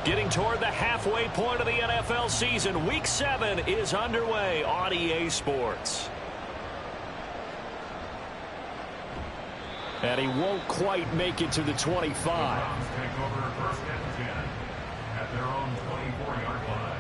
Getting toward the halfway point of the NFL season. Week 7 is underway on EA Sports. And he won't quite make it to the 25. The Browns take over first and 10 at their own 24-yard line.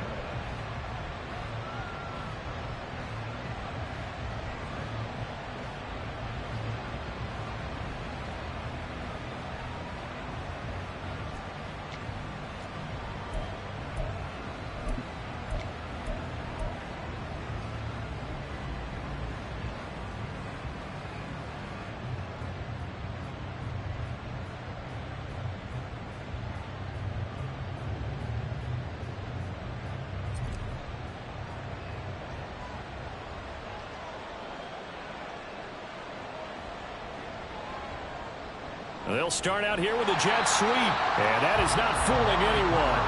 They'll start out here with a jet sweep, and that is not fooling anyone.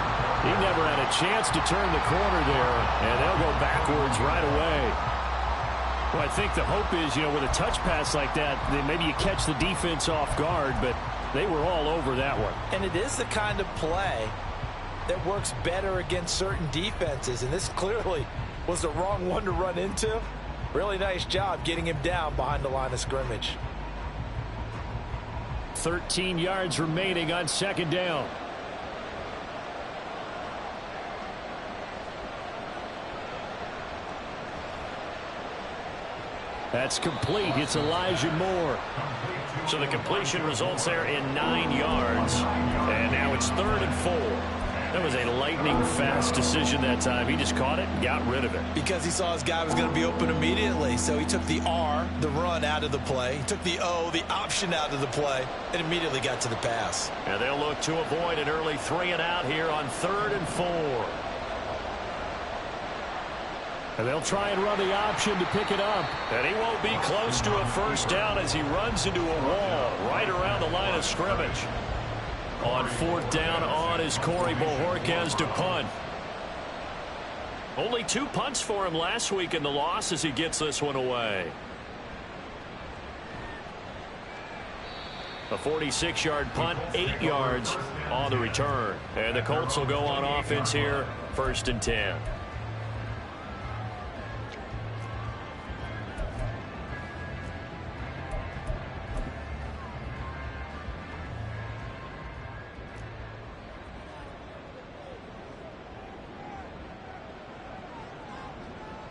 He never had a chance to turn the corner there, and they'll go backwards right away. Well, I think the hope is, with a touch pass like that, then maybe you catch the defense off guard, but they were all over that one. And it is the kind of play that works better against certain defenses, and this clearly was the wrong one to run into. Really nice job getting him down behind the line of scrimmage. 13 yards remaining on second down. That's complete. It's Elijah Moore. So the completion results there in 9 yards. And now it's 3rd and 4. That was a lightning-fast decision that time. He just caught it and got rid of it. Because he saw his guy was going to be open immediately. So he took the R, the run, out of the play. He took the O, the option, out of the play, and immediately got to the pass. And they'll look to avoid an early 3 and out here on 3rd and 4. And they'll try and run the option to pick it up. And he won't be close to a first down as he runs into a wall right around the line of scrimmage. On 4th down on is Corey Bojorquez to punt. Only 2 punts for him last week in the loss as he gets this one away. A 46-yard punt, 8 yards on the return. And the Colts will go on offense here, 1st and 10.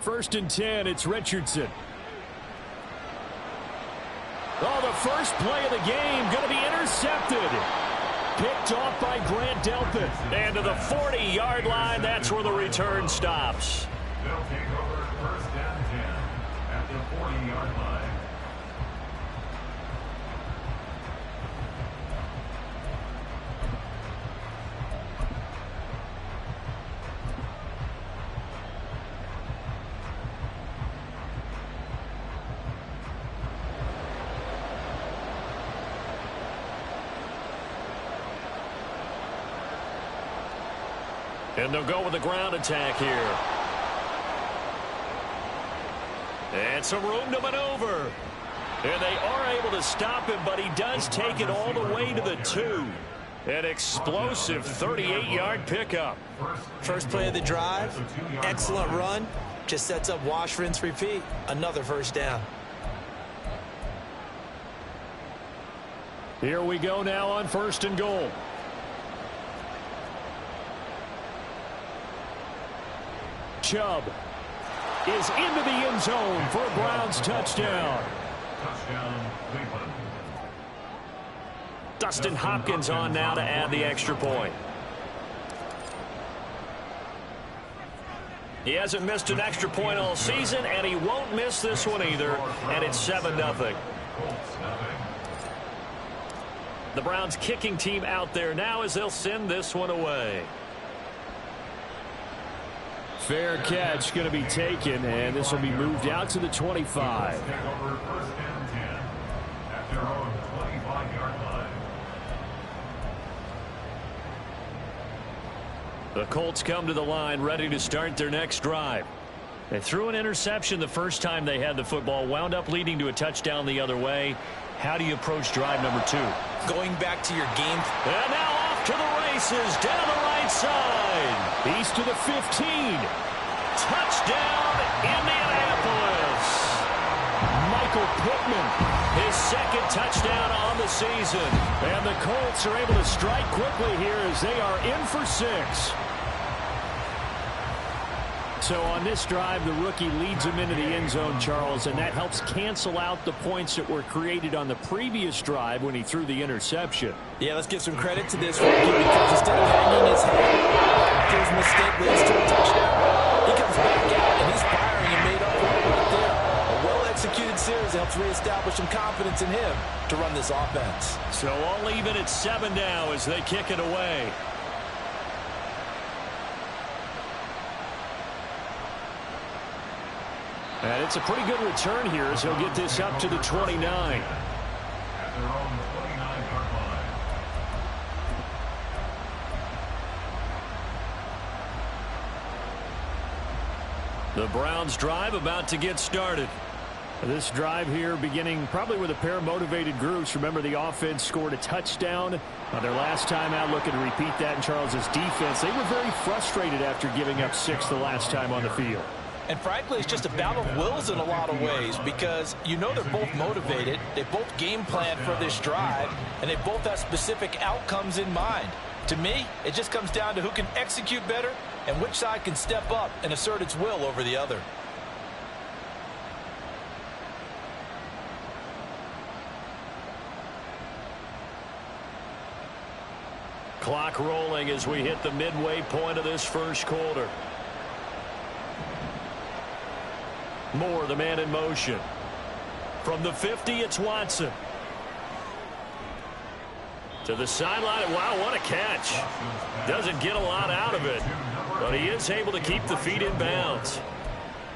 First and 10, it's Richardson. Oh, the first play of the game going to be intercepted. Picked off by Grant Delpit. And to the 40-yard line, that's where the return stops. They'll take over first and 10 at the 40-yard line. And they'll go with the ground attack here. And some room to maneuver. And they are able to stop him, but he does take it all the way to the 2. An explosive 38-yard pickup. First play of the drive, excellent run. Just sets up wash, rinse, repeat. Another first down. Here we go now on 1st and goal. Chubb is into the end zone for a Browns touchdown. Touchdown, Cleveland. Dustin Hopkins on now to add the extra point. He hasn't missed an extra point all season, and he won't miss this one either, and it's 7-0. The Browns kicking team out there now as they'll send this one away. Fair catch going to be taken, and this will be moved out to the 25. Take over first and 10 at their own 25-yard line. The Colts come to the line ready to start their next drive. They threw an interception the first time they had the football, wound up leading to a touchdown the other way. How do you approach drive number 2? Going back to your game. And now off to the races down the right side. He's to the 15. Touchdown, Indianapolis. Michael Pittman, his second touchdown on the season. And the Colts are able to strike quickly here as they are in for 6. So on this drive, the rookie leads him into the end zone, Charles, and that helps cancel out the points that were created on the previous drive when he threw the interception. Yeah, let's give some credit to this rookie because instead of hanging his head, after his mistake leads to a touchdown, he comes back out and he's firing and made up for it right there. A well-executed series helps reestablish some confidence in him to run this offense. So all even at 7 now as they kick it away. And it's a pretty good return here as he'll get this up to the 29. At their own 29-yard line. The Browns drive about to get started. This drive here beginning probably with a pair of motivated groups. Remember, the offense scored a touchdown their last time out. Looking to repeat that in Charles's defense. They were very frustrated after giving up 6 the last time on the field. And frankly, it's just a battle of wills in a lot of ways because you know they're both motivated, they both game plan for this drive, and they both have specific outcomes in mind. To me, it just comes down to who can execute better and which side can step up and assert its will over the other. Clock rolling as we hit the midway point of this first quarter. Moore, the man in motion. From the 50, it's Watson. To the sideline. Wow, what a catch. Doesn't get a lot out of it, but he is able to keep the feet in bounds.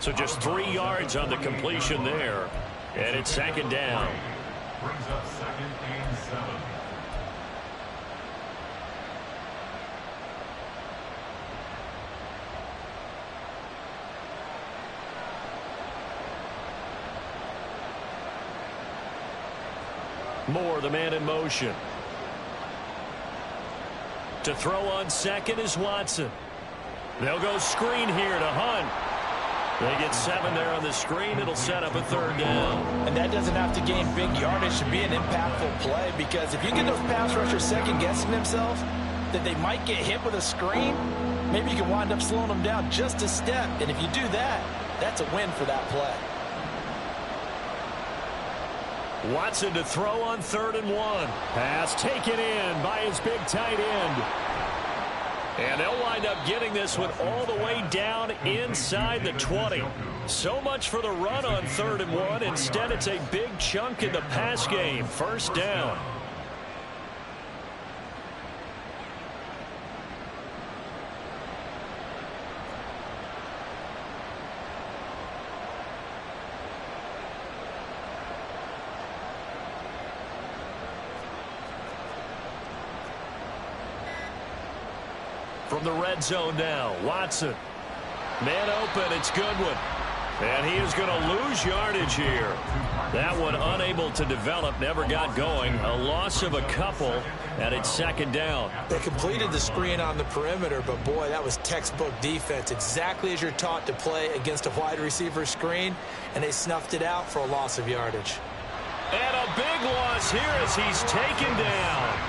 So just 3 yards on the completion there, and it's second down. Brings up 2nd and 7. Moore, the man in motion. To throw on second is Watson. They'll go screen here to Hunt. They get 7 there on the screen. It'll set up a 3rd down. And that doesn't have to gain big yardage to be an impactful play because if you get those pass rushers second-guessing themselves that they might get hit with a screen, maybe you can wind up slowing them down just a step. And if you do that, that's a win for that play. Watson to throw on 3rd and 1. Pass taken in by his big tight end. And they'll wind up getting this one all the way down inside the 20. So much for the run on 3rd and 1. Instead, it's a big chunk in the pass game. 1st down. From the red zone now, Watson. Man open, it's Goodwin. And he is going to lose yardage here. That one unable to develop, never got going. A loss of a couple, and it's 2nd down. They completed the screen on the perimeter, but boy, that was textbook defense. Exactly as you're taught to play against a wide receiver screen, and they snuffed it out for a loss of yardage. And a big loss here as he's taken down.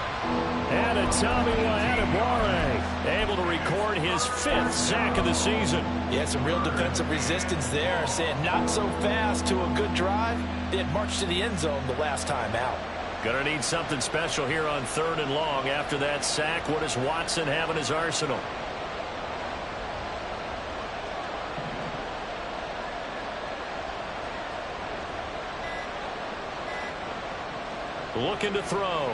And a Tommy Adebawore able to record his 5th sack of the season. Yeah, some real defensive resistance there, saying not so fast to a good drive. They had marched to the end zone the last time out. Gonna need something special here on 3rd and long after that sack. What does Watson have in his arsenal? Looking to throw.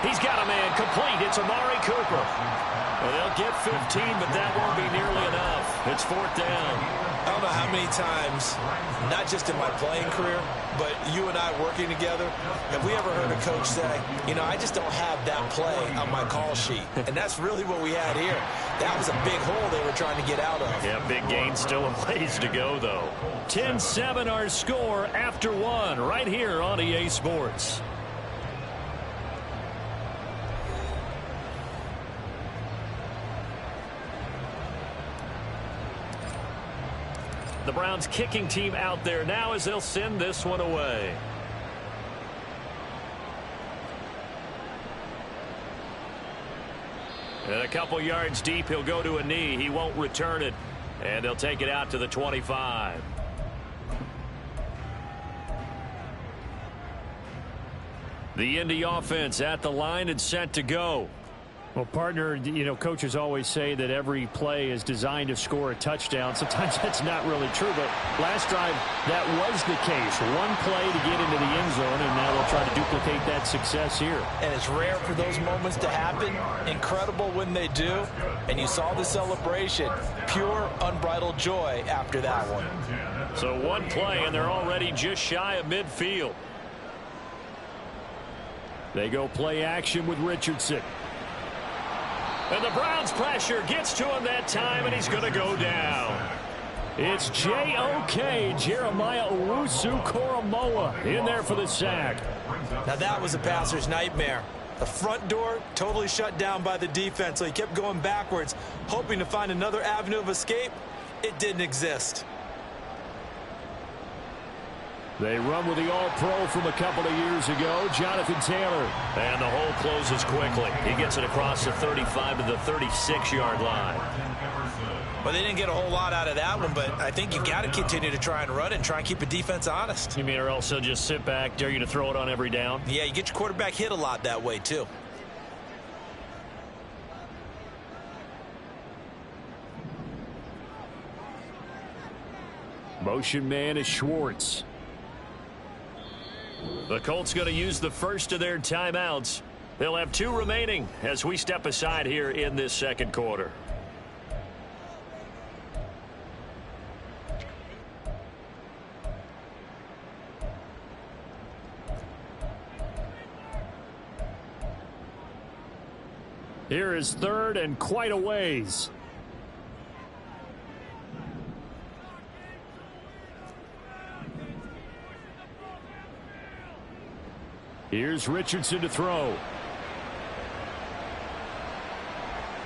He's got a man complete. It's Amari Cooper. Well, they'll get 15, but that won't be nearly enough. It's 4th down. I don't know how many times, not just in my playing career, but you and I working together, have we ever heard a coach say, you know, I just don't have that play on my call sheet. And that's really what we had here. That was a big hole they were trying to get out of. Yeah, big gain, still a ways to go, though. 10-7 our score after 1 right here on EA Sports. The Browns kicking team out there now as they'll send this one away. And a couple yards deep, he'll go to a knee. He won't return it. And they'll take it out to the 25. The Indy offense at the line and set to go. Well, partner, you know, coaches always say that every play is designed to score a touchdown. Sometimes that's not really true, but last drive, that was the case. One play to get into the end zone, and now they'll try to duplicate that success here. And it's rare for those moments to happen. Incredible when they do. And you saw the celebration. Pure, unbridled joy after that one. So one play, and they're already just shy of midfield. They go play action with Richardson. And the Browns pressure gets to him that time, and he's going to go down. It's J.O.K. Jeremiah Owusu-Koramoah in there for the sack. Now that was a passer's nightmare. The front door totally shut down by the defense, so he kept going backwards, hoping to find another avenue of escape. It didn't exist. They run with the All-Pro from a couple of years ago, Jonathan Taylor. And the hole closes quickly. He gets it across the 35 to the 36-yard line. Well, they didn't get a whole lot out of that one, but I think you got to continue to try and run it and try and keep the defense honest. You mean or else they'll just sit back, dare you to throw it on every down? Yeah, you get your quarterback hit a lot that way, too. Motion man is Schwartz. The Colts going to use the first of their timeouts. They'll have 2 remaining as we step aside here in this second quarter. Here is third and quite a ways. Here's Richardson to throw.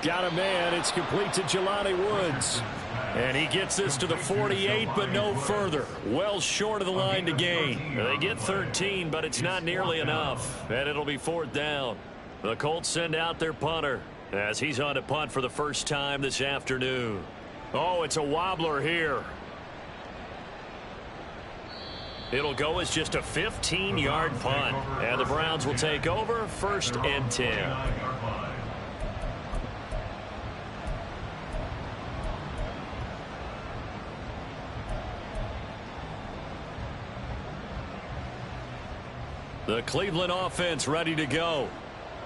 Got a man. It's complete to Jelani Woods. And he gets this to the 48, but no further. Well short of the line to gain. They get 13, but it's not nearly enough. And it'll be 4th down. The Colts send out their punter as he's on to punt for the first time this afternoon. Oh, it's a wobbler here. It'll go as just a 15-yard punt. And the Browns will take over 1st and 10. The Cleveland offense ready to go.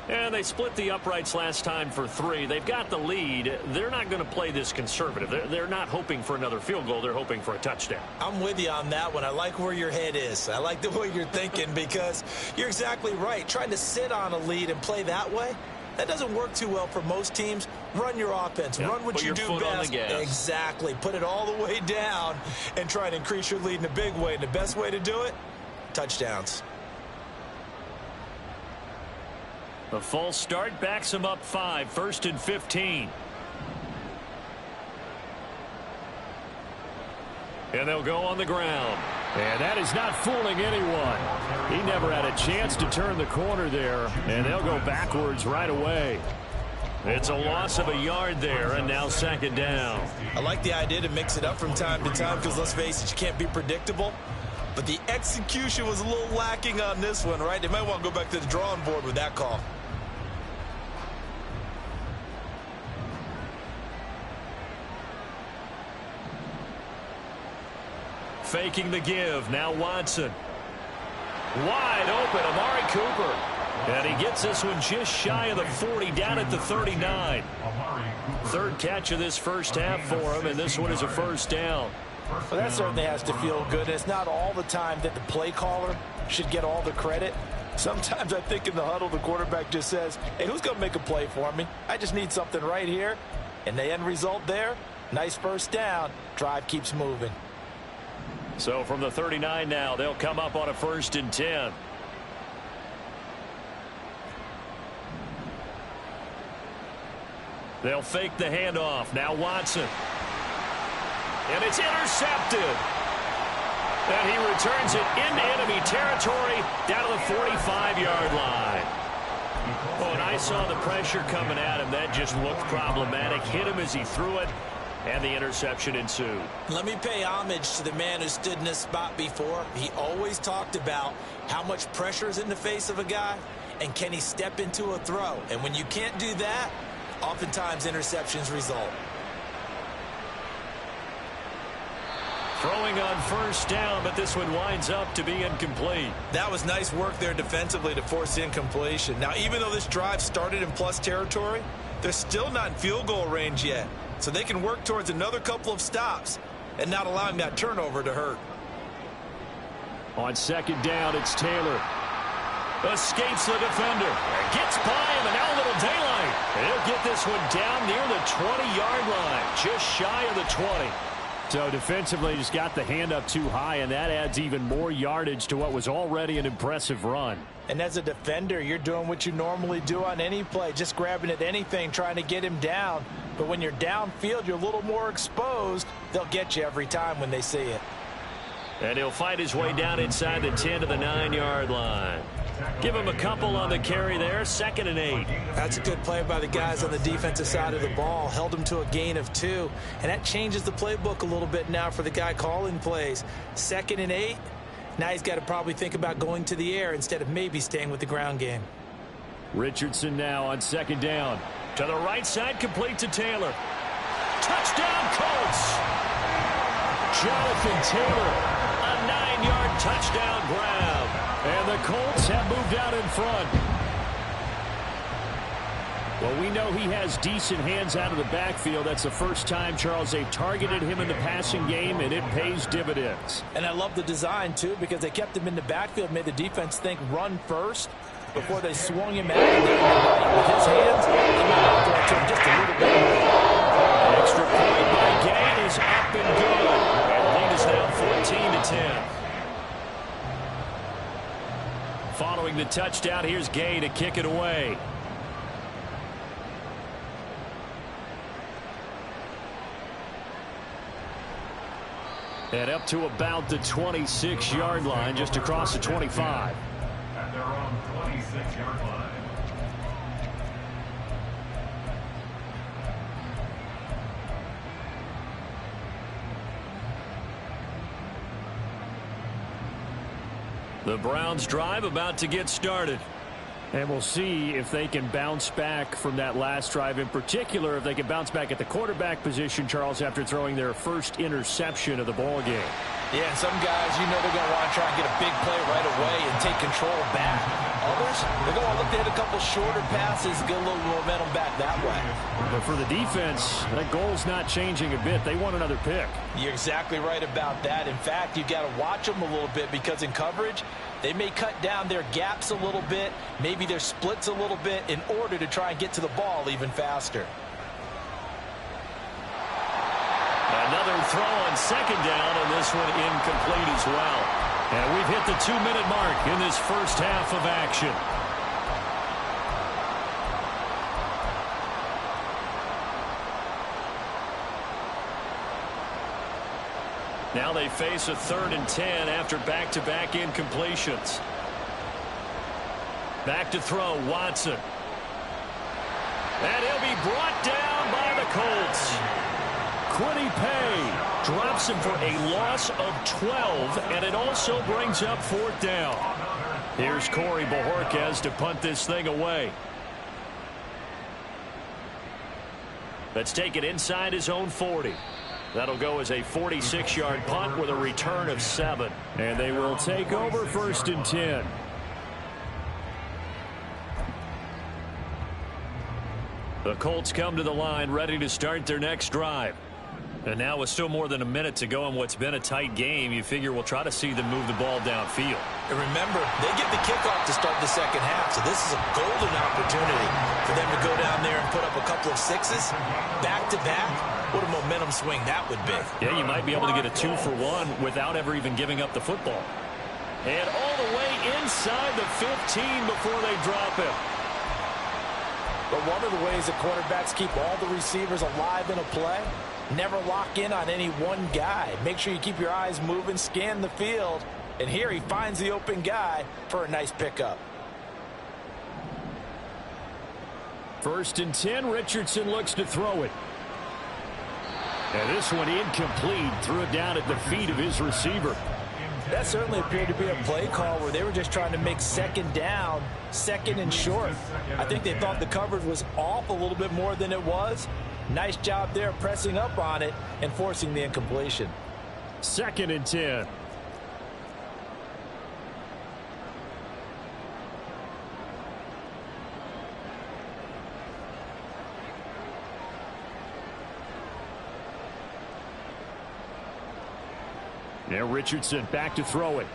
And they split the uprights last time for 3. They've got the lead. They're not going to play this conservative. They're not hoping for another field goal. They're hoping for a touchdown. I'm with you on that one. I like where your head is. I like the way you're thinking because you're exactly right. Trying to sit on a lead and play that way, that doesn't work too well for most teams. Run your offense. Yep. Run what Put you your do foot on best. the gas. Exactly. Put it all the way down and try and increase your lead in a big way. And the best way to do it, touchdowns. The false start backs him up 5, 1st and 15. And they'll go on the ground. And that is not fooling anyone. He never had a chance to turn the corner there, and they'll go backwards right away. It's a loss of a yard there, and now 2nd down. I like the idea to mix it up from time to time because, let's face it, you can't be predictable. But the execution was a little lacking on this one, right? They might want to go back to the drawing board with that call. Faking the give. Now Watson. Wide open. Amari Cooper. And he gets this one just shy of the 40, down at the 39. 3rd catch of this first half for him, and this one is a 1st down. Well, that certainly has to feel good. It's not all the time that the play caller should get all the credit. Sometimes I think in the huddle, the quarterback just says, hey, who's going to make a play for me? I just need something right here. And the end result there, nice 1st down. Drive keeps moving. So from the 39 now, they'll come up on a 1st and 10. They'll fake the handoff. Now Watson. And it's intercepted. And he returns it into enemy territory down to the 45-yard line. Oh, and I saw the pressure coming at him. That just looked problematic. Hit him as he threw it, and the interception ensued. Let me pay homage to the man who stood in this spot before. He always talked about how much pressure is in the face of a guy, and can he step into a throw. And when you can't do that, oftentimes interceptions result. Throwing on first down, but this one winds up to be incomplete. That was nice work there defensively to force incompletion. Now, even though this drive started in plus territory, they're still not in field goal range yet. So they can work towards another couple of stops and not allowing that turnover to hurt. On second down, it's Taylor. Escapes the defender. Gets by him, and now a little daylight. And he'll get this one down near the 20-yard line, just shy of the 20. So defensively just got the hand up too high, and that adds even more yardage to what was already an impressive run. And as a defender, you're doing what you normally do on any play, just grabbing at anything, trying to get him down. But when you're downfield, you're a little more exposed. They'll get you every time when they see it. And he'll fight his way down inside the 10 to the 9-yard line. Give him a couple on the carry there, 2nd and 8. That's a good play by the guys on the defensive side of the ball. Held him to a gain of 2. And that changes the playbook a little bit now for the guy calling plays. 2nd and 8. Now he's got to probably think about going to the air instead of maybe staying with the ground game. Richardson now on 2nd down. To the right side, complete to Taylor. Touchdown, Colts! Jonathan Taylor, a 9-yard touchdown grab. And the Colts have moved out in front. Well, we know he has decent hands out of the backfield. That's the first time, Charles, they've targeted him in the passing game, and it pays dividends. And I love the design, too, because they kept him in the backfield, made the defense think run first before they swung him out. With his hands, they might have to throw just a little bit. An extra point by Gay is up and good. And the lead is now 14-10. Following the touchdown, here's Gay to kick it away. And up to about the 26-yard line, just across the 25. At their own 26-yard line. The Browns drive about to get started. And we'll see if they can bounce back from that last drive. In particular, if they can bounce back at the quarterback position, Charles, after throwing their first interception of the ball game. Yeah, and some guys, you know they're going to want to try and get a big play right away and take control back. Others, they're going to look to hit a couple shorter passes and get a little momentum back that way. But for the defense, that goal's not changing a bit. They want another pick. You're exactly right about that. In fact, you got to watch them a little bit because in coverage, they may cut down their gaps a little bit, maybe their splits a little bit in order to try and get to the ball even faster. Another throw on 2nd down, and this one incomplete as well. And we've hit the 2-minute mark in this first half of action. Now they face a 3rd and 10 after back-to-back incompletions. Back to throw, Watson. And he'll be brought down by the Colts. Quiddy Pay drops him for a loss of 12, and it also brings up 4th down. Here's Corey Bojorquez to punt this thing away. Let's take it inside his own 40. That'll go as a 46-yard punt with a return of 7. And they will take over 1st and 10. The Colts come to the line ready to start their next drive. And now with still more than a minute to go in what's been a tight game, you figure we'll try to see them move the ball downfield. And remember, they get the kickoff to start the second half, so this is a golden opportunity for them to go down there and put up a couple of sixes back-to-back. What a momentum swing that would be. Yeah, you might be able to get a 2-for-1 without ever even giving up the football. And all the way inside the 15 before they drop him. But one of the ways that quarterbacks keep all the receivers alive in a play, never lock in on any one guy. Make sure you keep your eyes moving, scan the field. And here he finds the open guy for a nice pickup. 1st and 10, Richardson looks to throw it. And this one incomplete, threw it down at the feet of his receiver. That certainly appeared to be a play call where they were just trying to make 2nd down, 2nd and short. I think they thought the coverage was off a little bit more than it was. Nice job there pressing up on it and forcing the incompletion. 2nd and 10. Now Richardson back to throw it.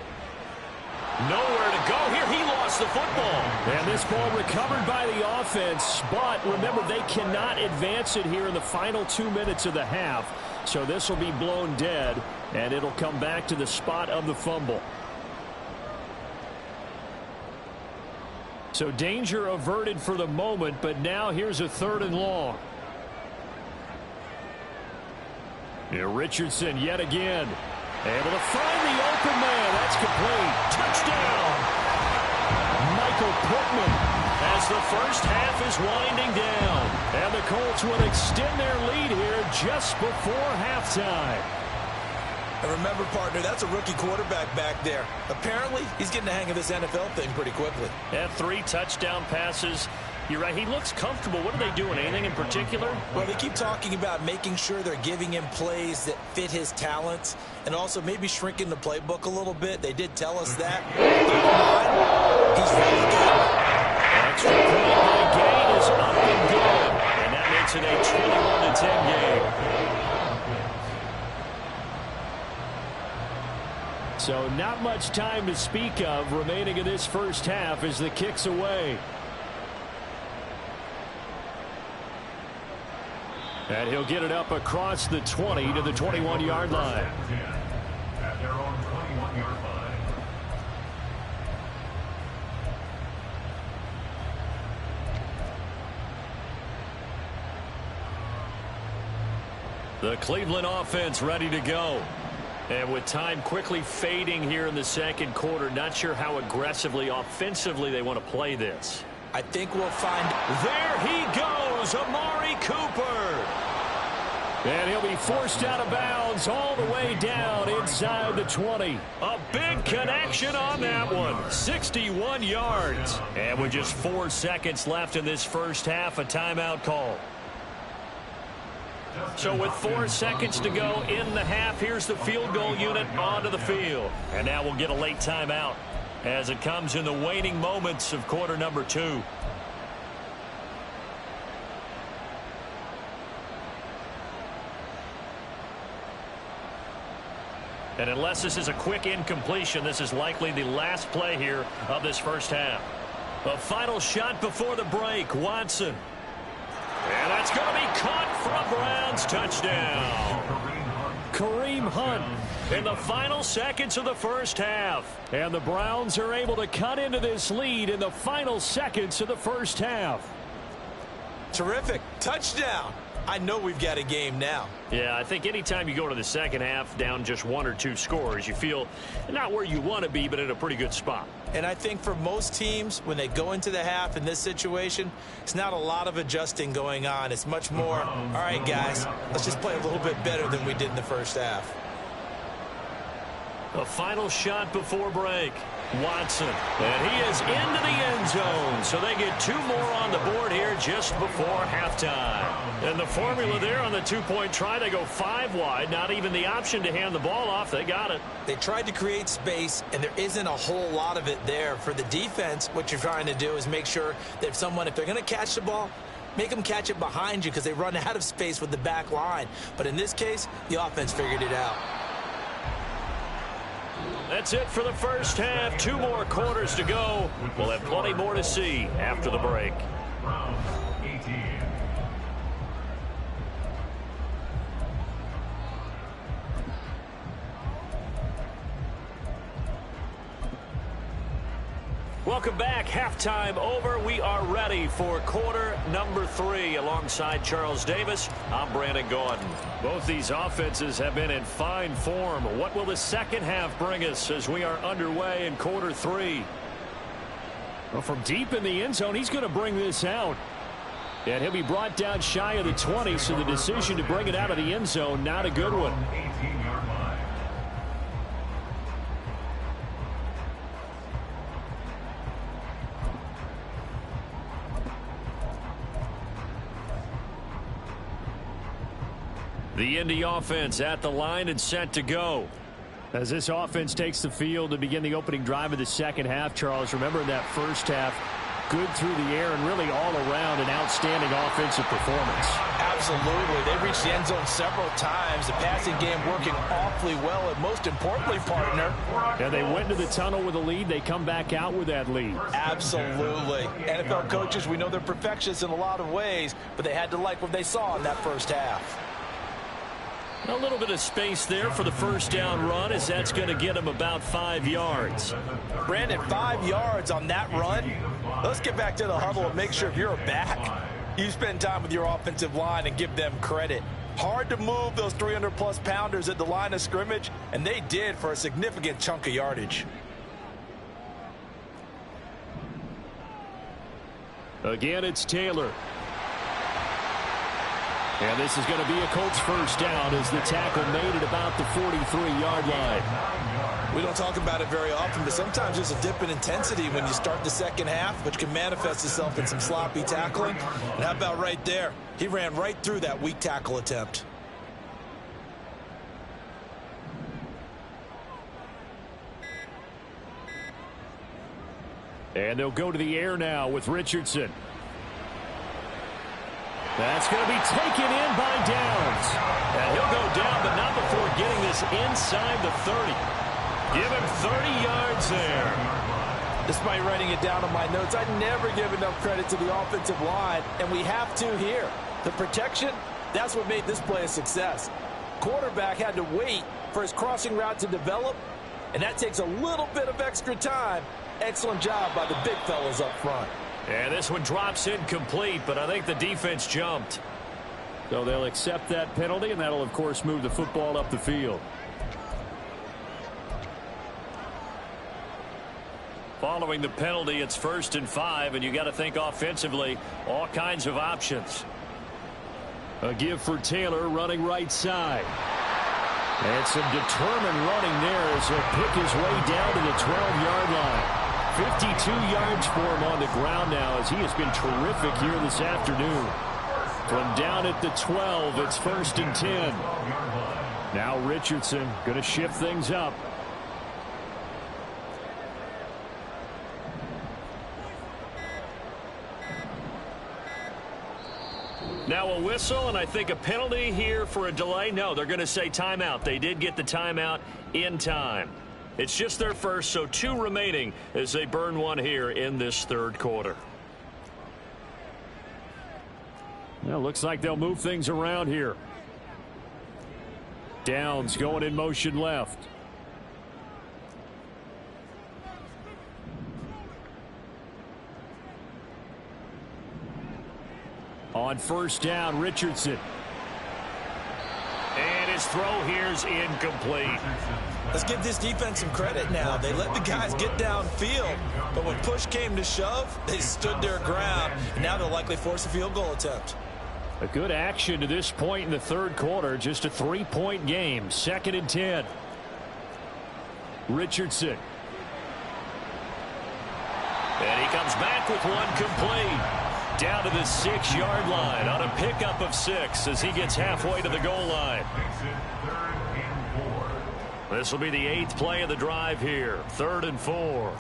Nowhere to go here. He lost the football. And this ball recovered by the offense. But remember, they cannot advance it here in the final 2 minutes of the half. So this will be blown dead, and it'll come back to the spot of the fumble. So danger averted for the moment, but now here's a 3rd and long. Here Richardson yet again. Able to find the open man. That's complete. Touchdown. Michael Pittman. As the first half is winding down. And the Colts will extend their lead here just before halftime. And remember, partner, that's a rookie quarterback back there. Apparently, he's getting the hang of this NFL thing pretty quickly. Yeah, 3 touchdown passes. You're right. He looks comfortable. What are they doing? Anything in particular? Well, they keep talking about making sure they're giving him plays that fit his talents and also maybe shrinking the playbook a little bit. They did tell us that. He's really good. Extra point by Gain is up and good. And that makes it a 21-10 game. So not much time to speak of remaining in this first half as the kick's away. And he'll get it up across the 20 to the 21-yard line. At their own 21-yard line. The Cleveland offense ready to go. And with time quickly fading here in the second quarter, not sure how aggressively, offensively they want to play this. I think we'll find. There he goes, Amari Cooper. And he'll be forced out of bounds all the way down inside the 20. A big connection on that one. 61 yards. And with just 4 seconds left in this first half, a timeout call. So with 4 seconds to go in the half, here's the field goal unit onto the field. And now we'll get a late timeout as it comes in the waning moments of quarter number 2. And unless this is a quick incompletion, this is likely the last play here of this first half. A final shot before the break, Watson. And that's going to be caught for a Browns touchdown. Kareem Hunt In the final seconds of the first half. And the Browns are able to cut into this lead in the final seconds of the first half. Terrific. Touchdown. I know we've got a game now. Yeah, I think anytime you go to the second half down just 1 or 2 scores, you feel not where you want to be, but in a pretty good spot. And I think for most teams, when they go into the half in this situation, it's not a lot of adjusting going on. It's much more, all right, guys, let's just play a little bit better than we did in the first half. A final shot before break. Watson. And he is into the end zone. So they get 2 more on the board here just before halftime. And the formula there on the 2-point try, they go 5 wide. Not even the option to hand the ball off. They got it. They tried to create space, and there isn't a whole lot of it there. For the defense, what you're trying to do is make sure that if they're going to catch the ball, make them catch it behind you because they run out of space with the back line. But in this case, the offense figured it out. That's it for the first half. 2 more quarters to go. We'll have plenty more to see after the break. Round 18. Welcome back. Halftime over. We are ready for quarter number 3. Alongside Charles Davis, I'm Brandon Gaudin. Both these offenses have been in fine form. What will the second half bring us as we are underway in quarter 3? Well, from deep in the end zone, he's going to bring this out. And he'll be brought down shy of the 20, so the decision to bring it out of the end zone, not a good one. 18-yard line. The Indy offense at the line and set to go. As this offense takes the field to begin the opening drive of the second half, Charles, remember in that first half, good through the air and really all around an outstanding offensive performance. Absolutely. They reached the end zone several times. The passing game working awfully well, and most importantly, partner. Yeah, they went to the tunnel with a lead. They come back out with that lead. Absolutely. NFL coaches, we know they're perfectionists in a lot of ways, but they had to like what they saw in that first half. A little bit of space there for the first down run, as that's going to get him about 5 yards. Brandon, 5 yards on that run. Let's get back to the huddle and make sure if you're a back, you spend time with your offensive line and give them credit. Hard to move those 300-plus pounders at the line of scrimmage, and they did for a significant chunk of yardage. Again, it's Taylor. And this is going to be a Colts first down as the tackle made at about the 43-yard line. We don't talk about it very often, but sometimes there's a dip in intensity when you start the second half, which can manifest itself in some sloppy tackling. And how about right there? He ran right through that weak tackle attempt. And they'll go to the air now with Richardson. That's going to be taken in by Downs. And he'll go down, but not before getting this inside the 30. Give him 30 yards there. Despite writing it down on my notes, I never give enough credit to the offensive line, and we have to here. The protection, that's what made this play a success. Quarterback had to wait for his crossing route to develop, and that takes a little bit of extra time. Excellent job by the big fellas up front. And this one drops incomplete, but I think the defense jumped. So they'll accept that penalty, and that'll, of course, move the football up the field. Following the penalty, it's 1st and 5, and you got to think offensively, all kinds of options. A give for Taylor running right side. And some determined running there as he'll pick his way down to the 12-yard line. 52 yards for him on the ground now as he has been terrific here this afternoon. From down at the 12, it's 1st and 10. Now Richardson going to shift things up. Now a whistle, and I think a penalty here for a delay. No, they're going to say timeout. They did get the timeout in time. It's just their first, so 2 remaining as they burn one here in this third quarter. Well, looks like they'll move things around here. Downs going in motion left. On first down, Richardson. And his throw here's incomplete. Let's give this defense some credit now. They let the guys get downfield, but when push came to shove, they stood their ground. And now they'll likely force a field goal attempt. A good action to this point in the third quarter. Just a 3-point game. 2nd and 10. Richardson. And he comes back with one complete. Down to the 6-yard line on a pickup of 6 as he gets halfway to the goal line. This will be the 8th play of the drive here. 3rd and 4.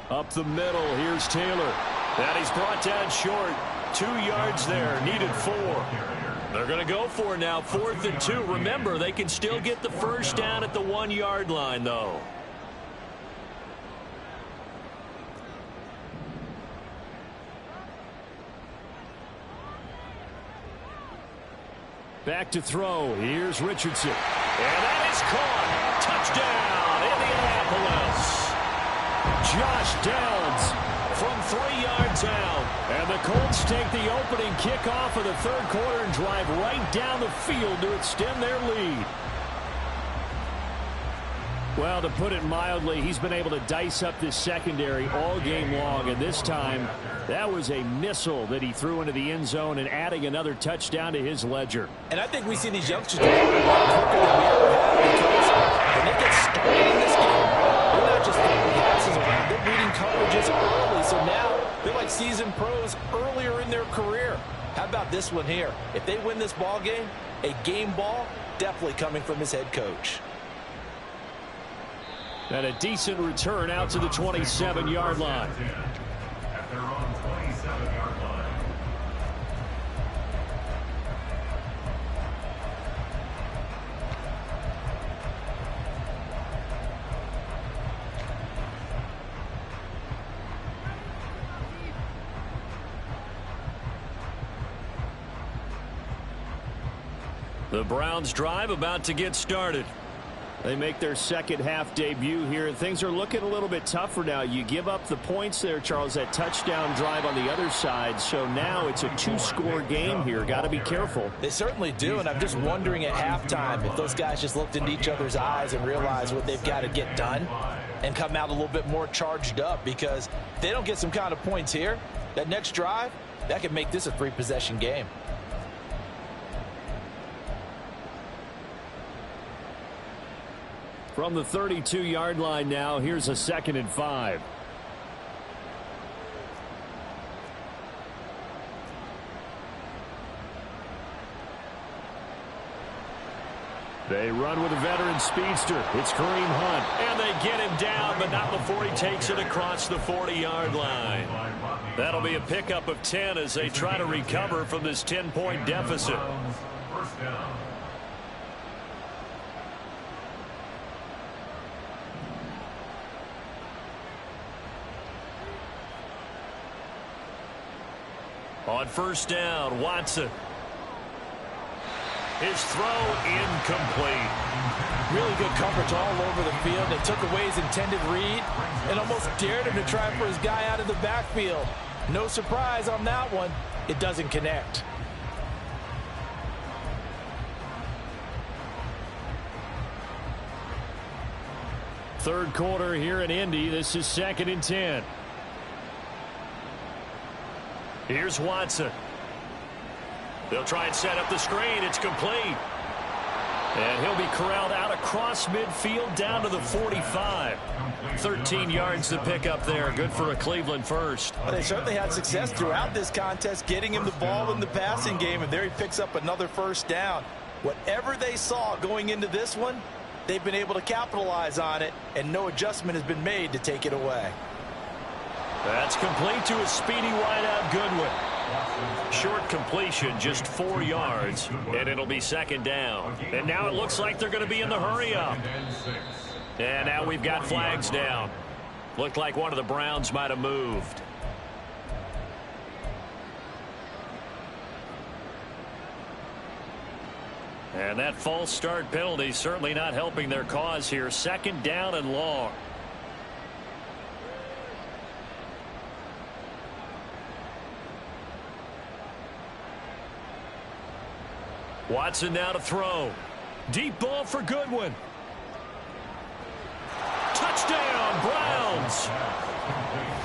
Up the middle, here's Taylor. And he's brought down short. 2 yards there, needed 4. They're going to go for it now, 4th and 2. Remember, they can still get the first down at the 1-yard line, though. Back to throw. Here's Richardson. And that is caught. Touchdown, Indianapolis. Josh Downs from 3 yards out. And the Colts take the opening kickoff of the third quarter and drive right down the field to extend their lead. Well, to put it mildly, he's been able to dice up this secondary all game long, and this time that was a missile that he threw into the end zone and adding another touchdown to his ledger. And I think we see these youngsters do it a lot quicker than we ever have, because when they get started in this game, they're not just throwing passes around, they're reading coverages early, so now they're like seasoned pros earlier in their career. How about this one here? If they win this ball game, a game ball definitely coming from his head coach. And a decent return out to the 27-yard line. At their own 27-yard line. The Browns drive about to get started. They make their second half debut here, and things are looking a little bit tougher now. You give up the points there, Charles, that touchdown drive on the other side. So now it's a 2-score game here. Got to be careful. They certainly do, and I'm just wondering at halftime if those guys just looked into each other's eyes and realized what they've got to get done and come out a little bit more charged up, because if they don't get some kind of points here, that next drive, that could make this a 3-possession game. From the 32-yard line now, here's a 2nd and 5. They run with a veteran speedster. It's Kareem Hunt. And they get him down, but not before he takes it across the 40-yard line. That'll be a pickup of 10 as they try to recover from this 10-point deficit. First down. On first down, Watson. His throw incomplete. Really good coverage all over the field. They took away his intended read and almost dared him to try for his guy out of the backfield. No surprise on that one. It doesn't connect. Third quarter here in Indy. This is 2nd and 10. Here's Watson. They'll try and set up the screen. It's complete. And he'll be corralled out across midfield down to the 45. 13 yards to pick up there. Good for a Cleveland first. Well, they certainly had success throughout this contest getting him the ball in the passing game, and there he picks up another first down. Whatever they saw going into this one, they've been able to capitalize on it, and no adjustment has been made to take it away. That's complete to a speedy wideout Goodwin. Short completion, just 4 yards, and it'll be 2nd down. And now it looks like they're going to be in the hurry up. And now we've got flags down. Looked like one of the Browns might have moved. And that false start penalty certainly not helping their cause here. 2nd down and long. Watson now to throw. Deep ball for Goodwin. Touchdown, Browns.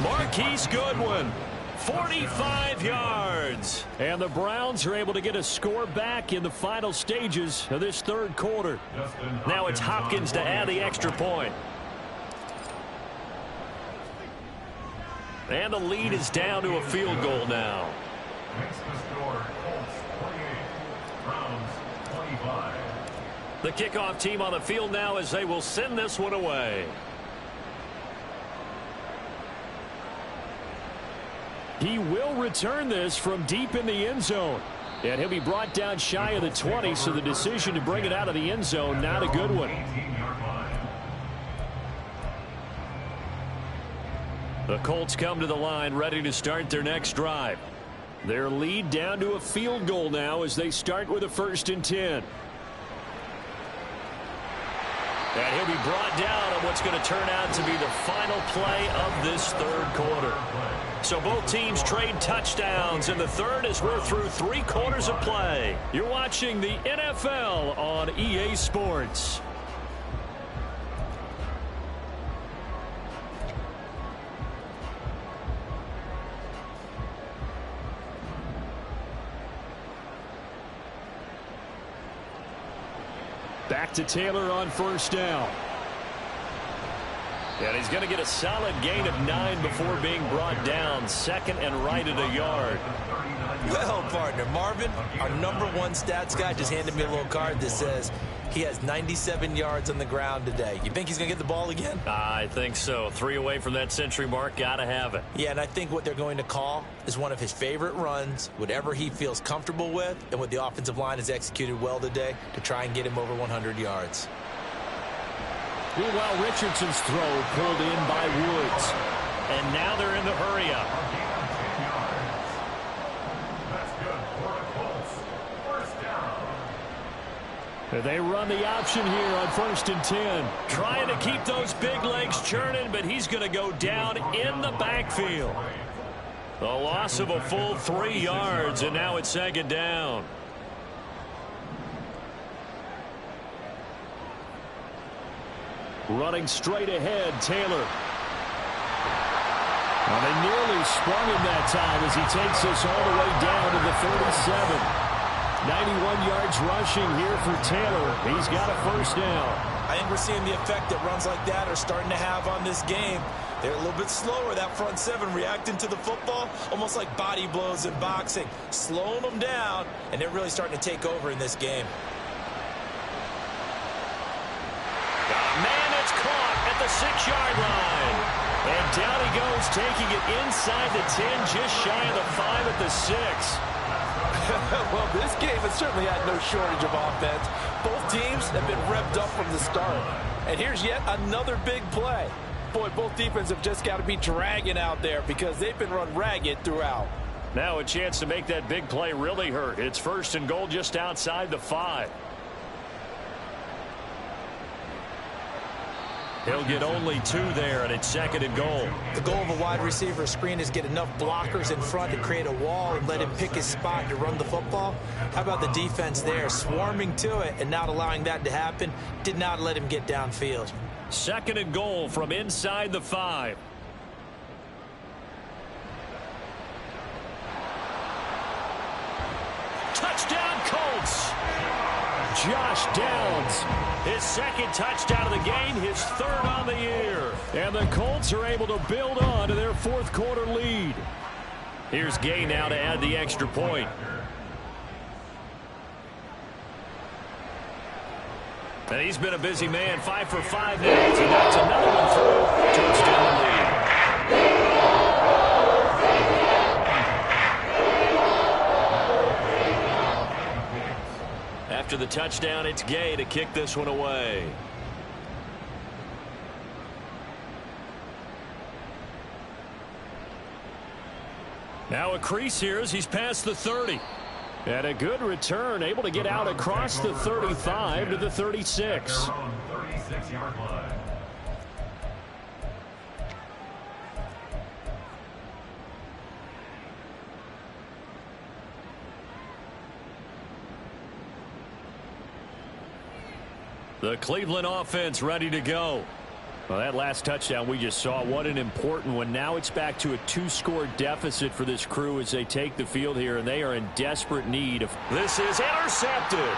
Marquise Goodwin, 45 yards. And the Browns are able to get a score back in the final stages of this third quarter. Now it's Hopkins to add the extra point. And the lead is down to a field goal now. Makes the score Colts 28, Browns 25. The kickoff team on the field now as they will send this one away. He will return this from deep in the end zone. And he'll be brought down shy of the 20, so the decision to bring it out of the end zone, not a good one. 18-yard line. The Colts come to the line ready to start their next drive. Their lead down to a field goal now as they start with a 1st and 10. And he'll be brought down on what's going to turn out to be the final play of this third quarter. So both teams trade touchdowns in the third as we're through 3 quarters of play. You're watching the NFL on EA Sports. Back to Taylor on first down. And he's going to get a solid gain of 9 before being brought down. Second and right at a yard. Well, partner, Marvin, our #1 stats guy, just handed me a little card that says he has 97 yards on the ground today. You think he's going to get the ball again? I think so. 3 away from that century mark. Got to have it. Yeah, and I think what they're going to call is one of his favorite runs, whatever he feels comfortable with, and what the offensive line has executed well today to try and get him over 100 yards. Meanwhile, Richardson's throw pulled in by Woods. And now they're in the hurry-up. They run the option here on 1st and 10. Trying to keep those big legs churning, but he's going to go down in the backfield. A loss of a full 3 yards, and now it's 2nd down. Running straight ahead, Taylor. Well, they nearly sprung him that time as he takes us all the way down to the 37. 91 yards rushing here for Taylor. He's got a first down. I think we're seeing the effect that runs like that are starting to have on this game. They're a little bit slower, that front 7, reacting to the football, almost like body blows in boxing, slowing them down, and they're really starting to take over in this game. Man, it's caught at the 6-yard line. And down he goes, taking it inside the 10, just shy of the 5 at the 6. Well, this game has certainly had no shortage of offense. Both teams have been revved up from the start. And here's yet another big play. Boy, both defenses have just got to be dragging out there because they've been run ragged throughout. Now a chance to make that big play really hurt. It's 1st and goal just outside the 5. He'll get only 2 there, and it's 2nd and goal. The goal of a wide receiver screen is get enough blockers in front to create a wall and let him pick his spot to run the football. How about the defense there, swarming to it and not allowing that to happen? Did not let him get downfield. 2nd and goal from inside the 5. Touchdown, Colts! Josh Downs, his 2nd touchdown of the game, his 3rd on the year. And the Colts are able to build on to their 4th quarter lead. Here's Gay now to add the extra point. And he's been a busy man, 5 for 5 now. He knocks another one through to extend the lead. After the touchdown, it's Gay to kick this one away. Now a crease here as he's past the 30. And a good return, able to get out across the 35 to the 36. The Cleveland offense ready to go. Well, that last touchdown we just saw, what an important one. Now it's back to a 2-score deficit for this crew as they take the field here, and they are in desperate need of. This is intercepted.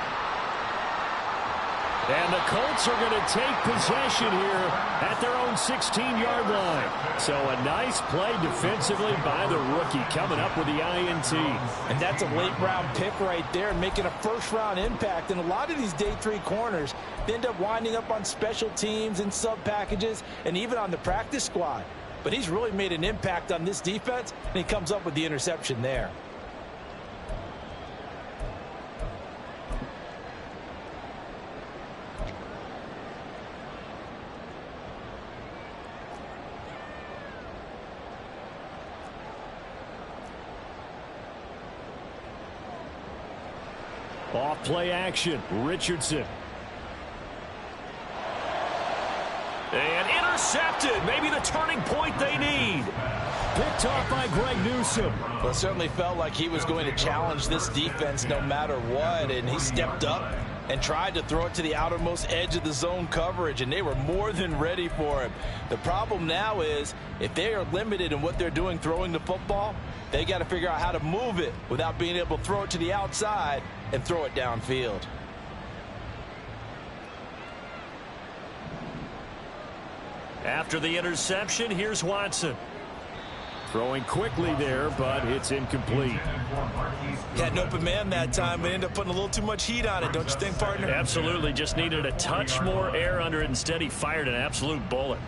And the Colts are going to take possession here at their own 16-yard line. So a nice play defensively by the rookie coming up with the INT. And that's a late-round pick right there, making a first-round impact. And a lot of these day 3 corners, they end up winding up on special teams and sub-packages and even on the practice squad. But he's really made an impact on this defense, and he comes up with the interception there. Off play action, Richardson. intercepted. Maybe the turning point they need. Picked off by Greg Newsome. Well, it certainly felt like he was going to challenge this defense no matter what, and he stepped up and tried to throw it to the outermost edge of the zone coverage, and they were more than ready for him. The problem now is if they are limited in what they're doing throwing the football, they got to figure out how to move it without being able to throw it to the outside and throw it downfield. After the interception, here's Watson. Throwing quickly there, but it's incomplete. Had an open man that time, but ended up putting a little too much heat on it, don't you think, partner? Absolutely. Just needed a touch more air under it. Instead, he fired an absolute bullet.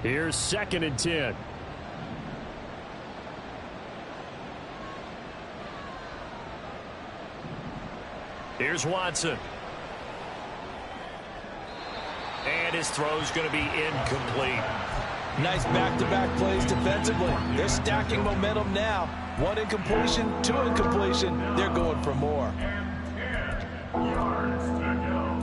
Here's 2nd and 10. Here's Watson. And his throw's going to be incomplete. Nice back-to-back plays defensively. They're stacking momentum now. 1 incompletion, 2 incompletion. They're going for more. And 10 yards to go.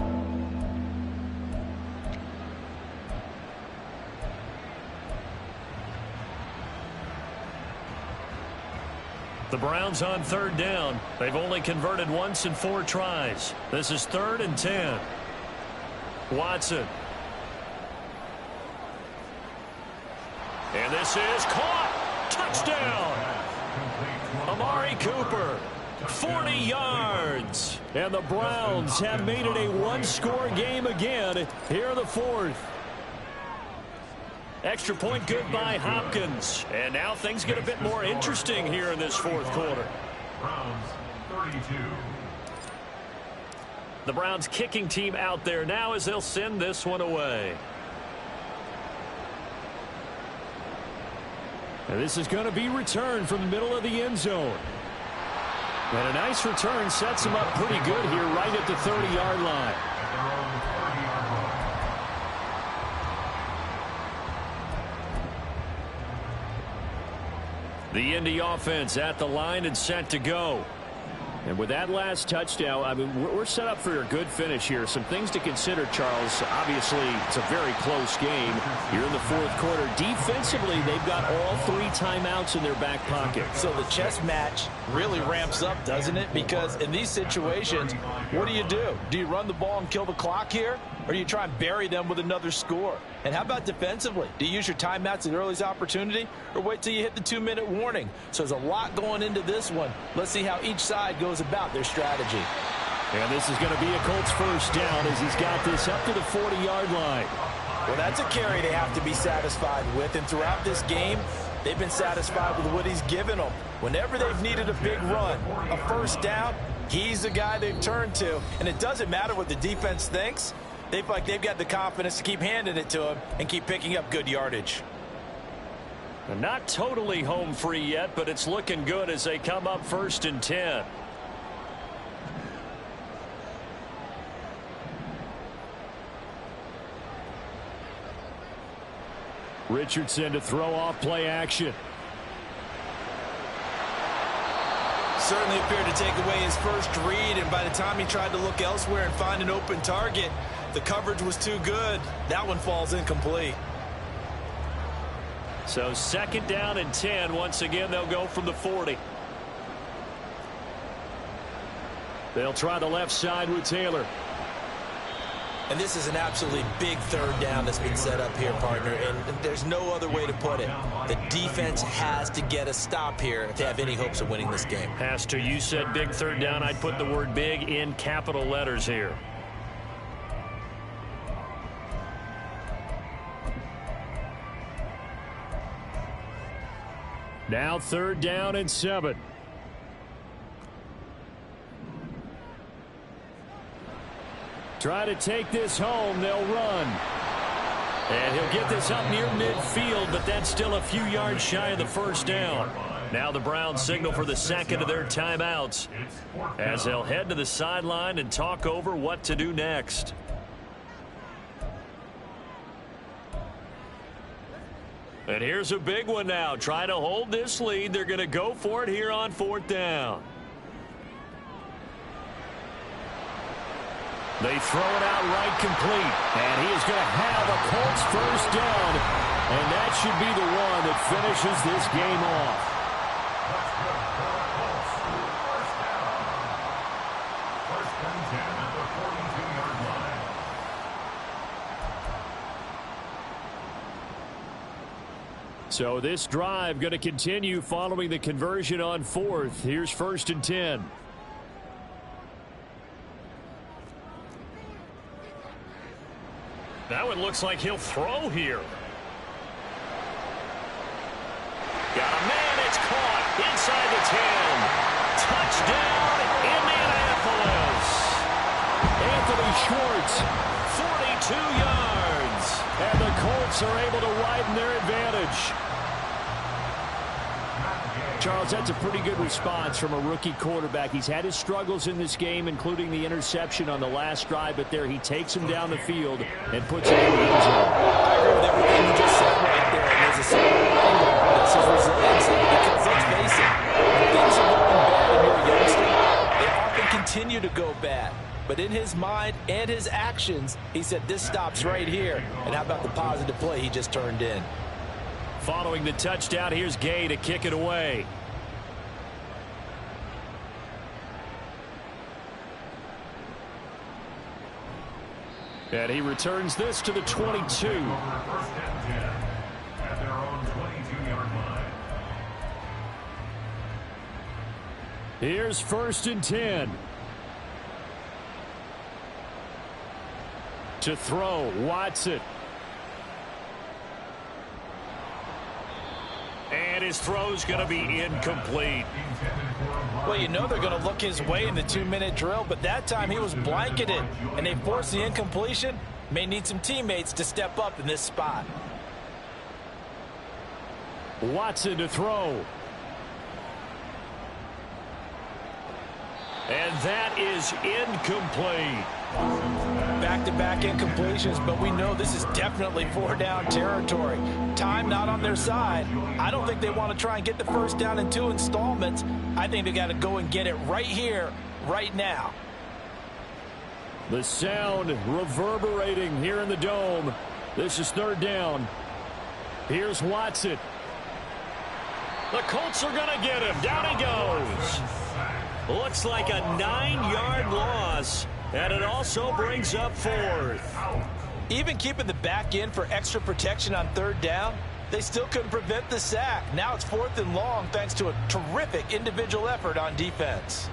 The Browns on 3rd down. They've only converted once in 4 tries. This is 3rd and 10. Watson. And this is caught. Touchdown. Amari Cooper. 40 yards. And the Browns have made it a 1-score game again here in the 4th. Extra point good by Hopkins. And now things get a bit more interesting here in this 4th quarter. Browns 32. The Browns kicking team out there now as they'll send this one away. And this is going to be returned from the middle of the end zone. And a nice return sets him up pretty good here right at the 30-yard line. At their own 30-yard line. The Indy offense at the line and set to go. And with that last touchdown, I mean, we're set up for a good finish here. Some things to consider, Charles. Obviously, it's a very close game. You're in the 4th quarter. Defensively, they've got all 3 timeouts in their back pocket. So the chess match really ramps up, doesn't it? Because in these situations, what do? Do you run the ball and kill the clock here? Or do you try and bury them with another score? And how about defensively? Do you use your timeouts at earliest opportunity or wait till you hit the 2-minute warning? So there's a lot going into this one. Let's see how each side goes about their strategy. And this is going to be a Colts 1st down as he's got this up to the 40-yard line. Well, that's a carry they have to be satisfied with. And throughout this game, they've been satisfied with what he's given them. Whenever they've needed a big run, a 1st down, he's the guy they've turned to. And it doesn't matter what the defense thinks. They feel like they've got the confidence to keep handing it to him and keep picking up good yardage. And not totally home free yet, but it's looking good as they come up 1st and 10. Richardson to throw off play action. Certainly appeared to take away his first read, and by the time he tried to look elsewhere and find an open target, the coverage was too good. That one falls incomplete. So 2nd down and 10. Once again, they'll go from the 40. They'll try the left side with Taylor. And this is an absolutely big 3rd down that's been set up here, partner, and there's no other way to put it. The defense has to get a stop here if they have any hopes of winning this game. Has to. You said big 3rd down. I'd put the word big in capital letters here. Now 3rd down and 7. Try to take this home. They'll run. And he'll get this up near midfield, but that's still a few yards shy of the 1st down. Now the Browns signal for the 2nd of their timeouts as they'll head to the sideline and talk over what to do next. And here's a big one now. Trying to hold this lead. They're going to go for it here on 4th down. They throw it out right complete. And he is going to have a Colts first down. And that should be the one that finishes this game off. So this drive going to continue following the conversion on 4th. Here's 1st and 10. That one looks like he'll throw here. Got a man, it's caught inside the 10. Touchdown, Indianapolis. Anthony Schwartz, 42 yards. And the Colts are able to widen their advantage. Charles, that's a pretty good response from a rookie quarterback. He's had his struggles in this game, including the interception on the last drive, but there he takes him down the field and puts it in the end zone. I agree with everything you just said right there. And there's a certain angle that's his resiliency, because let's face it, when things are going bad in your youngster, they often continue to go bad. But in his mind and his actions, he said, this stops right here. And how about the positive play he just turned in? Following the touchdown, here's Gay to kick it away. And he returns this to the 22. First and 10 at their own 22-yard line. Here's 1st and 10. To throw, Watson. And his throw's going to be incomplete. Well, you know they're going to look his way in the 2-minute drill, but that time he was blanketed, and they forced the incompletion. May need some teammates to step up in this spot. Watson to throw. And that is incomplete. Back-to-back incompletions, but we know this is definitely 4-down territory. Time not on their side. I don't think they want to try and get the first down in 2 installments. I think they got to go and get it right here, right now. The sound reverberating here in the dome. This is 3rd down. Here's Watson. The Colts are going to get him. Down he goes. Looks like a 9-yard loss. And it also brings up 4th. Even keeping the back in for extra protection on 3rd down, they still couldn't prevent the sack. Now it's 4th and long thanks to a terrific individual effort on defense.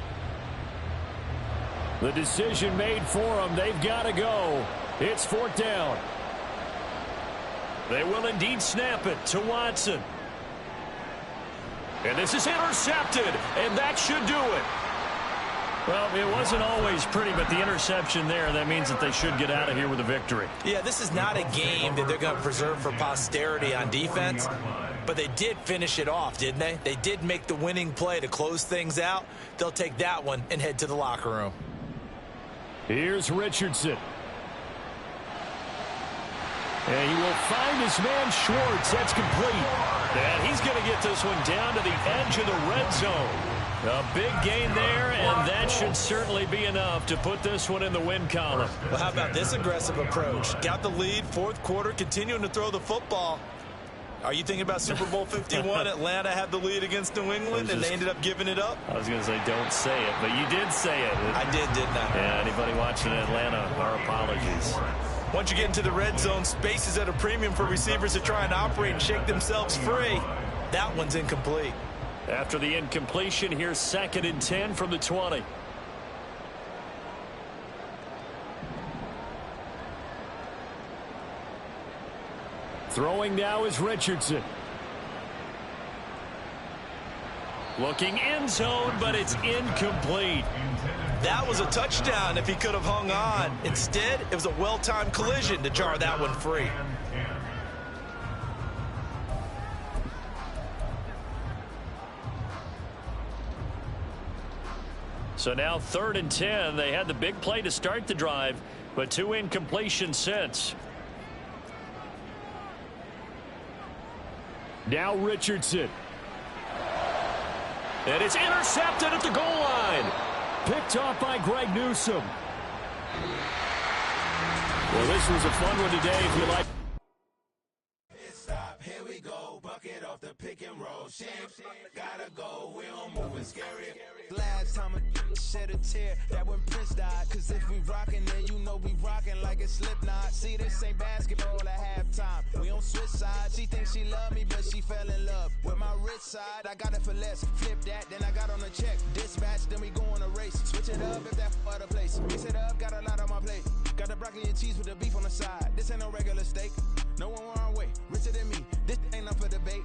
The decision made for them. They've got to go. It's 4th down. They will indeed snap it to Watson. And this is intercepted, and that should do it. Well, it wasn't always pretty, but the interception there, that means that they should get out of here with a victory. Yeah, this is not a game that they're going to preserve for posterity on defense, but they did finish it off, didn't they? They did make the winning play to close things out. They'll take that one and head to the locker room. Here's Richardson. And he will find his man Schwartz. That's complete. And he's going to get this one down to the edge of the red zone. A big gain there, and that should certainly be enough to put this one in the win column. Well, how about this aggressive approach? Got the lead, 4th quarter, continuing to throw the football. Are you thinking about Super Bowl 51? Atlanta had the lead against New England, and they ended up giving it up? I was going to say don't say it, but you did say it. I did, didn't I? Yeah, anybody watching Atlanta, our apologies. Once you get into the red zone, space is at a premium for receivers to try and operate and shake themselves free. That one's incomplete. After the incompletion, here's 2nd and 10 from the 20. Throwing now is Richardson. Looking end zone, but it's incomplete. That was a touchdown if he could have hung on. Instead, it was a well-timed collision to jar that one free. So now 3rd and 10. They had the big play to start the drive, but 2 incompletions since. Now Richardson. And it's intercepted at the goal line. Picked off by Greg Newsome. Well, this was a fun one today if you like. Here we go, bucket off the pick and roll. Shit, gotta go, we don't move and scary. Last time a shed a tear, that when Prince died. Cause if we rockin', then you know we rockin' like it's Slipknot. See, this ain't basketball at halftime. We on switch sides. She thinks she love me, but she fell in love with my rich side. I got it for less. Flip that, then I got on a check. Dispatch, then we go on a race. Switch it up if that other place. Mix it up, got a lot on my plate. Got the broccoli and cheese with the beef on the side. This ain't no regular steak. No one wrong way, richer than me. This ain't up for debate.